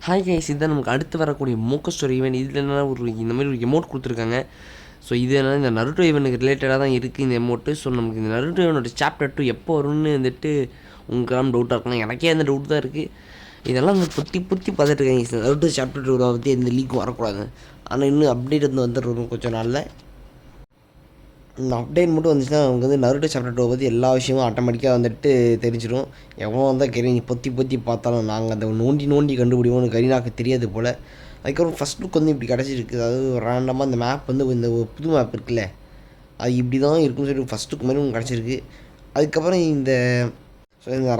Hi guys, இதுதான் நமக்கு அடுத்து வரக்கூடிய மோக்கோ ஸ்டோரி ஈவெண்ட். இதில் என்ன இந்த மாதிரி ஒரு எமௌண்ட் கொடுத்துருக்காங்க. ஸோ இது என்னன்னா இந்த நருட்டோ ஈவெண்ட்டுக்கு ரிலேட்டடாக தான் இருக்குது இந்த எமௌண்ட்டு. ஸோ நமக்கு இந்த நருட்டோ ஈவெண்ட்டோட சாப்டர் 2 எப்போ வரும்னு வந்துட்டு உங்களுக்கெல்லாம் டவுட்டாக இருக்கலாம். எனக்கே அந்த டவுட் தான் இருக்குது. இதெல்லாம் வந்து புத்தி பார்த்துட்டு இருக்காங்க. நருட்டோ சாப்டர் 2 பற்றி எந்த லீக்கும் வரக்கூடாது. ஆனால் இன்னும் அப்டேட் வந்துடுறோம் கொஞ்சம் நாளில். இந்த அப்டேட் மட்டும் வந்துச்சுன்னா நமக்கு வந்து நருட்டோ சாப்டர் 2 பற்றி எல்லா விஷயமும் ஆட்டோமேட்டிக்காக வந்துட்டு தெரிஞ்சிடும். எவ்வளோ வந்தால் கரீனா பொத்தி பார்த்தாலும் நாங்கள் அந்த நோண்டி கண்டுபிடிவோம்னு கரீனாக்கு தெரியாது போல். அதுக்கப்புறம் ஃபஸ்ட் லுக் வந்து இப்படி கிடச்சிருக்கு. அதாவது ரேண்டமாக இந்த மேப் வந்து இந்த புது மேப் இருக்குல்ல, அது இப்படி தான் இருக்குன்னு சொல்லி ஃபஸ்ட் லுக் மாதிரி ஒன்று கிடச்சிருக்கு. அதுக்கப்புறம் இந்த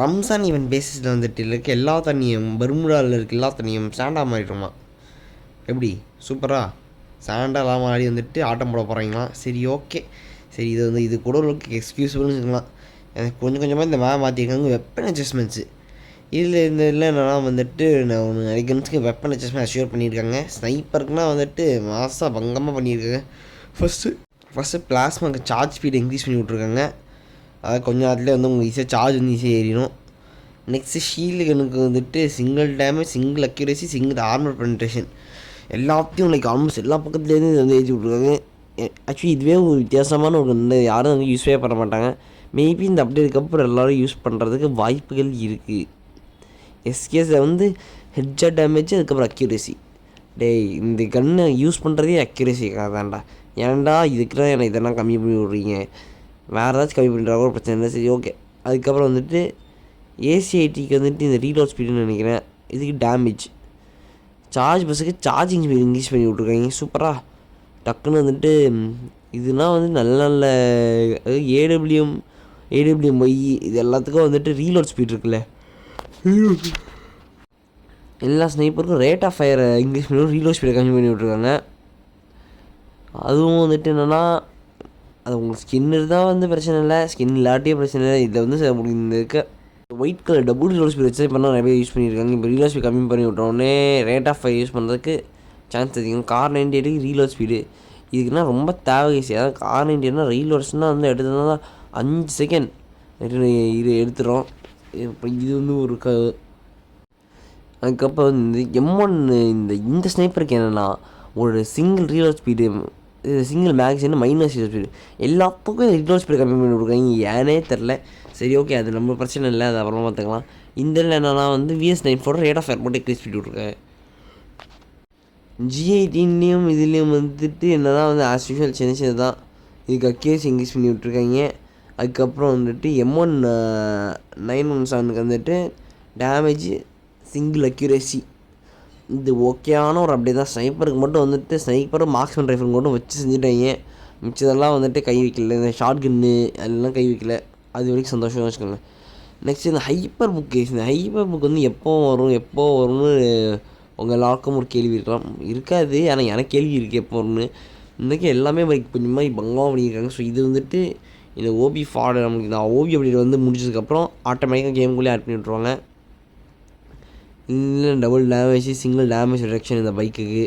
ரம்ஸான் ஈவெண்ட் பேசிஸில் வந்துட்டு இருக்க எல்லா தண்ணியும் பர்முடாவில் இருக்க எல்லா தண்ணியும் சாண்டா மாறிடுமா? எப்படி சூப்பராக சாண்டாலாம் மாறி வந்துட்டு ஆட்டம் போட போகிறாங்களாம். சரி, ஓகே, சரி, இது வந்து இது கூட ஒரு எக்ஸ்கியூஸபிள்னு சொல்லலாம். எனக்கு கொஞ்சமாக இந்த மேப் மாற்றிருக்காங்க. வெப்பன் அட்ஜஸ்ட்மெண்ட்ஸு இதில் என்னென்னா வந்துட்டு நான் ஒன்று நிறைய கன்ஸுக்கு வெப்பன் அட்ஜஸ்ட்மெண்ட் அஷ்யூர் பண்ணியிருக்காங்க. ஸ்னைப்பருக்குனால் வந்துட்டு மாதம் பங்கமாக பண்ணியிருக்காங்க. ஃபஸ்ட்டு பிளாஸ்மாக்கு சார்ஜ் ஸ்பீடு இன்க்ரீஸ் பண்ணி விட்ருக்காங்க. அதாவது கொஞ்ச நேரத்துலேயே வந்து உங்களுக்கு ஈஸியாக சார்ஜ் வந்து ஈஸியாக ஏறிடும். நெக்ஸ்ட்டு ஷீல்டு கனுக்கு வந்துட்டு single damage, single accuracy, single armour penetration எல்லாத்தையும் லைக் ஆல்மோஸ்ட் எல்லா பக்கத்துலேருந்து இது வந்து ஏற்றி விட்ருக்காங்க. ஆக்சுவலி இதுவே ஒரு வித்தியாசமான ஒரு வந்து யாரும் வந்து யூஸ்வே பண்ண மாட்டாங்க. மேபி இந்த அப்டேட்டுக்கு அப்புறம் எல்லோரும் யூஸ் பண்ணுறதுக்கு வாய்ப்புகள் இருக்குது. எஸ்கேஸில் வந்து ஹெட்ஷாட் டேமேஜ், அதுக்கப்புறம் அக்யூரேசி. இந்த கன்னை யூஸ் பண்ணுறதே அக்யூரேசிக்காக தான்டா. ஏன்டா இதுக்குதான் எனக்கு இதெல்லாம் கம்மி பண்ணி விட்றீங்க? வேறு ஏதாச்சும் கம்மி பண்ணுறா கூட பிரச்சனை இல்லை. சரி, ஓகே. அதுக்கப்புறம் வந்துட்டு ஏசிஐடிக்கு வந்துட்டு இந்த ரீலோட் ஸ்பீடுன்னு நினைக்கிறேன். இதுக்கு டேமேஜ், சார்ஜ் பஸ்ஸுக்கு சார்ஜிங் ஸ்பீடு இன்க்ரீஸ் பண்ணி விட்ருக்காங்க. சூப்பராக டக்குன்னு வந்துட்டு இதுனா வந்து நல்ல ஏடபிள்யூஎம் ஒய் இது எல்லாத்துக்கும் வந்துட்டு ரீலோட் ஸ்பீட் இருக்குல்ல, எல்லா ஸ்னைப்பருக்கும் ரேட் ஆஃப் ஃபயர் இன்க்ரீஸ் பண்ணி ரீலோட் ஸ்பீடை கம்மி பண்ணி விட்ருக்காங்க. அதுவும் வந்துட்டு என்னென்னா அது உங்களுக்கு ஸ்கின் இருந்தால் வந்து பிரச்சனை இல்லை, ஸ்கின் இல்லாட்டியே பிரச்சனை இல்லை. இதில் வந்து இந்த இருக்க white colour double reload speed வச்சு பண்ணால் நிறைய யூஸ் பண்ணியிருக்காங்க. இப்போ ரீலோட் ஸ்பீட் கம்மி பண்ணி விட்டோடனே ரேட் ஆஃப் ஃபயர் யூஸ் பண்ணுறதுக்கு சான்ஸ் அதிகம். கார் 98க்கு ரீலோட் ஸ்பீடு இதுக்குன்னா ரொம்ப தேவை ஈஸி. அதாவது கார் 98னா ரீலோட்ஸ்னால் வந்து எடுத்ததுனா 5 செகண்ட் இது எடுத்துடும். இப்போ இது வந்து ஒரு அதுக்கப்புறம் வந்து இந்த ஸ்னைப்பருக்கு என்னென்னா ஒரு சிங்கிள் ரீலோட் ஸ்பீடு, சிங்கிள் மேக்ஸின்னு மைனஸ் ரீலோட் ஸ்பீடு, எல்லாத்துக்கும் ரீலோட் ஸ்பீடு கம்மி பண்ணி விட்ருக்காங்க. ஏனே தெரில. சரி, ஓகே, அது நம்ம பிரச்சனை இல்லை, அது அப்புறமா பார்த்துக்கலாம். இந்த என்னென்னா வந்து VS9 ரேட் ஆஃப் ஃபயர் போட்டு இன்க்ரீஸ் பண்ணி விட்ருக்கேன். G18லேயும் இதுலேயும் வந்துட்டு என்ன தான் வந்து ஆஸ் யூஷுவல் சின்ன தான் இதுக்கு அக்யூரேசி இன்க்ரீஸ் பண்ணி விட்ருக்காங்க. அதுக்கப்புறம் வந்துட்டு M1917க்கு வந்துட்டு டேமேஜ், சிங்கிள் அக்யூரேசி, இது ஓகேயான ஒரு அப்டேட் தான். ஸ்னைப்பருக்கு மட்டும் வந்துட்டு ஸ்னைப்பரும் மார்க்ஸ்மேன் ரைஃபிள் மட்டும் வச்சு செஞ்சுட்டாங்க. மிச்சதெல்லாம் வந்துட்டு கை வைக்கல. இந்த ஷார்ட் கன்னு அதெல்லாம் கை வைக்கல. அது வரைக்கும் சந்தோஷமாக வச்சுக்கோங்க. நெக்ஸ்ட் இந்த ஹைப்பர் புக் வந்து எப்போ வரும்னு உங்கள் எல்லாருக்கும் ஒரு கேள்வி இருக்காது. ஆனால் எனக்கு கேள்வி இருக்குது எப்போ வரும்னு. இன்றைக்கி எல்லாமே கொஞ்சமாக பங்கமாக பண்ணியிருக்காங்க. ஸோ இது வந்துட்டு இந்த ஓபி ஃபார்டு நமக்கு இந்த ஓபி அப்டேட் வந்து முடிச்சதுக்கப்புறம் ஆட்டோமேட்டிக்காக கேமுக்குள்ளே ஆட் பண்ணி விட்ருவாங்க. இல்லை double damage, single damage reduction இந்த பைக்குக்கு.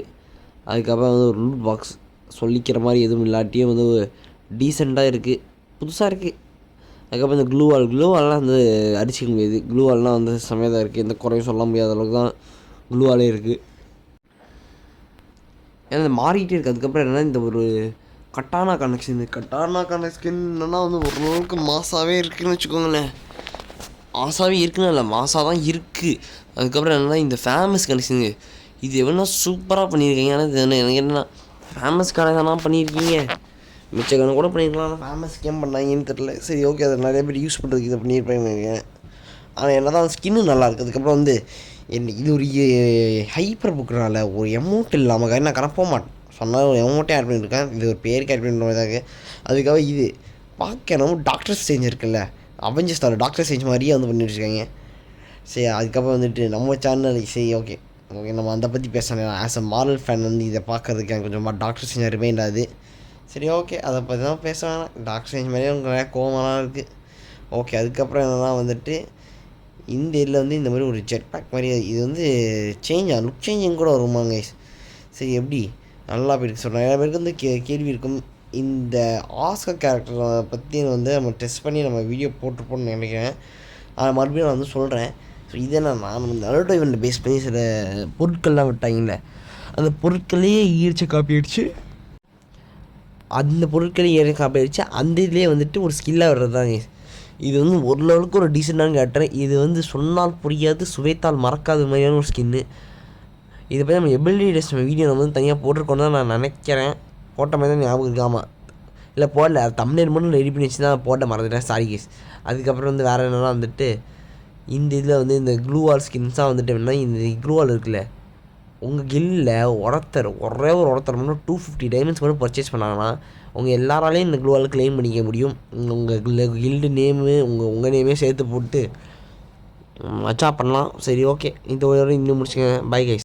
அதுக்கப்புறம் வந்து ஒரு லூட் பாக்ஸ் சொல்லிக்கிற மாதிரி எதுவும் இல்லாட்டியும் வந்து டீசெண்டாக இருக்குது, புதுசாக இருக்குது. அதுக்கப்புறம் இந்த க்ளூவால்லாம் வந்து அடிச்சிக்க முடியாது. க்ளூவால்லாம் வந்து செம்மையாக தான் இருக்குது. எந்த குறையும் சொல்ல முடியாத அளவுக்கு தான் க்ளூவாலே இருக்குது. ஏன்னா இந்த மாறிக்கிட்டே இருக்குது. அதுக்கப்புறம் என்னென்னா இந்த ஒரு கட்டானா கனெக்ஷன்னா வந்து ஓரளவுக்கு மாசாகவே இருக்குதுன்னு வச்சுக்கோங்களேன். மாசாகவே இருக்குன்னு இல்லை, மாசாக தான் இருக்குது. அதுக்கப்புறம் என்னென்னா இந்த ஃபேமஸ் கனெக்ஷனுங்க இது எவ்வளோ சூப்பராக பண்ணியிருக்கீங்க. ஆனால் இது எனக்கு என்னென்னா ஃபேமஸ் கணக்காக பண்ணியிருக்கீங்க, மிச்ச கணக்கு கூட பண்ணியிருக்கலாம். ஆனால் ஃபேமஸ் கேம் பண்ணாங்கன்னு தெரில. சரி, ஓகே, அதை நிறைய பேர் யூஸ் பண்ணுறதுக்கு இதை பண்ணியிருப்பாங்க. ஆனால் என்ன தான் ஸ்கின்னு நல்லாயிருக்கு. அதுக்கப்புறம் வந்து இது ஒரு ஹைப்பர் புக்குனால ஒரு எமௌண்ட் இல்லாமல் நான் கணப்போக மாட்டேன் சொன்னால் ஒரு எமௌண்ட்டே ஆட் பண்ணியிருக்கேன். இது ஒரு பேருக்கு ஆட் பண்ணுற மாதிரி தான். அதுக்காக இது பார்க்க நம்ம டாக்டர் ஸ்டேஞ்ச் இருக்குல்ல, அவெஞ்சர்ஸ் டாக்டர் ஸ்டேஞ்ச் மாதிரியே வந்து பண்ணி வச்சுருக்காங்க. சரி, அதுக்கப்புறம் வந்துட்டு நம்ம சேனல் சரி, ஓகே, நம்ம அதை பற்றி பேசணும். ஆஸ் அ மாரல் ஃபேன் வந்து இதை பார்க்குறதுக்கு எனக்கு கொஞ்சமாக டாக்டர் ஸ்டேஞ்ச் ரிமைண்ட் ஆகுது. சரி, ஓகே, அதை பற்றி தான் பேச வேணாம். டாக்டர் ஸ்டேஞ்ச் மாதிரியே உங்களுக்கு நிறையா கோவமெல்லாம் இருக்குது. ஓகே, அதுக்கப்புறம் என்னென்னா வந்துட்டு இந்த இதில் வந்து இந்த மாதிரி ஒரு ஜெட் பேக் மாதிரி இது வந்து லுக் சேஞ்சிங் கூட வருமாங்க. சரி, எப்படி நல்லா போயிருக்கு சொல்கிறேன். நிறைய பேருக்கு வந்து கேள்வி இருக்கும். இந்த ஆஸ்கர் கேரக்டரை பற்றி வந்து நம்ம டெஸ்ட் பண்ணி நம்ம வீடியோ போட்டிருப்போம்னு நினைக்கிறேன். அதை மறுபடியும் நான் வந்து சொல்கிறேன். ஸோ இதெல்லாம் நான் நருட்டோ ஈவெண்ட்டை பேஸ் பண்ணி சில பொருட்கள்லாம் விட்டாங்கல்ல, அந்த பொருட்களையே ஈர்ச்ச காப்பி அடிச்சு அந்த இதுலேயே வந்துட்டு ஒரு ஸ்கில்லாக வர்றது தாங்க. இது வந்து ஒரு லெவலுக்கு ஒரு டீசெண்டானு கேட்டேன். இது வந்து சொன்னால் புரியாது, சுவைத்தால் மறக்காத மாதிரியான ஒரு ஸ்கின்னு. இதை பற்றி நம்ம எபிலிட்டி டெஸ்ட் வீடியோ நம்ம வந்து தனியாக போட்டிருக்கோன்னு தான் நான் நினைக்கிறேன். போட்ட மாதிரி தான் ஞாபகம் இருக்காமல் இல்லை போடல, அது தமிழ் மட்டும் ரெடி பண்ணி வச்சு தான் போட்ட மறந்துட்டேன், சாரி கேஸ். அதுக்கப்புறம் வந்து வேறு என்னென்னா வந்துட்டு இந்த இதில் வந்து இந்த க்ளூவால் ஸ்கின்ஸாக வந்துட்டு என்னன்னா, இந்த க்ளூவால் இருக்குல்ல, உங்கள் கில்லில் ஒரே ஒரு ஒருத்தர் மட்டும் 250 டைமண்ட்ஸ் மட்டும் பர்ச்சேஸ் பண்ணாங்கன்னா உங்கள் எல்லாராலையும் இந்த க்ளூவால் க்ளைம் பண்ணிக்க முடியும். உங்கள் கில்டு நேமு உங்கள் நேமே சேர்த்து போட்டு மச்சா பண்ணலாம். சரி, ஓகே, இந்த ஒரு இன்னும் முடிச்சுங்க. Bye guys.